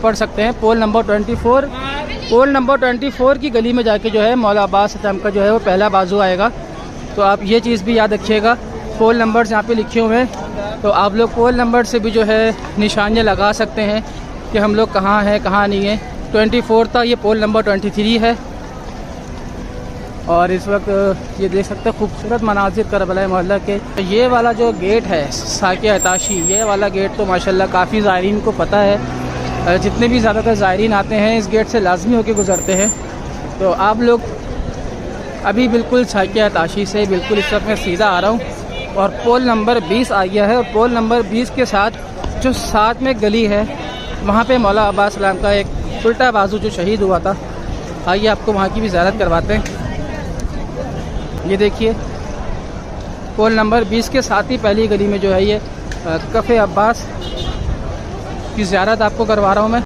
पढ़ सकते हैं। पोल नंबर 24 की गली में जाके जो है मौला अब्बास एटम का जो है वो पहला बाजू आएगा। तो आप ये चीज़ भी याद रखिएगा। पोल नंबर्स यहाँ पे लिखे हुए हैं, तो आप लोग पोल नंबर से भी जो है निशानियाँ लगा सकते हैं कि हम लोग कहाँ हैं कहाँ नहीं हैं। 24 था, ये पोल नंबर 23 है। और इस वक्त ये देख सकते हैं खूबसूरत मनाजिर करबला मोहल्ला के। ये वाला जो गेट है साके अताशी, ये वाला गेट तो माशाल्लाह काफ़ी ज़ायरीन को पता है। जितने भी ज़्यादातर ज़ायरीन आते हैं इस गेट से लाजमी होकर गुज़रते हैं। तो आप लोग अभी बिल्कुल साके अताशी से बिल्कुल इस वक्त मैं सीधा आ रहा हूँ और पोल नंबर 20 आ गया है। और पोल नंबर 20 के साथ जो साथ में गली है वहाँ पे मौला अब्बास सलाम का एक उल्टा बाजू जो शहीद हुआ था, आइए आपको वहाँ की भी ज़ियारत करवाते हैं। ये देखिए पोल नंबर 20 के साथ ही पहली गली में जो है ये कफ़े अब्बास की ज़ियारत आपको करवा रहा हूँ मैं।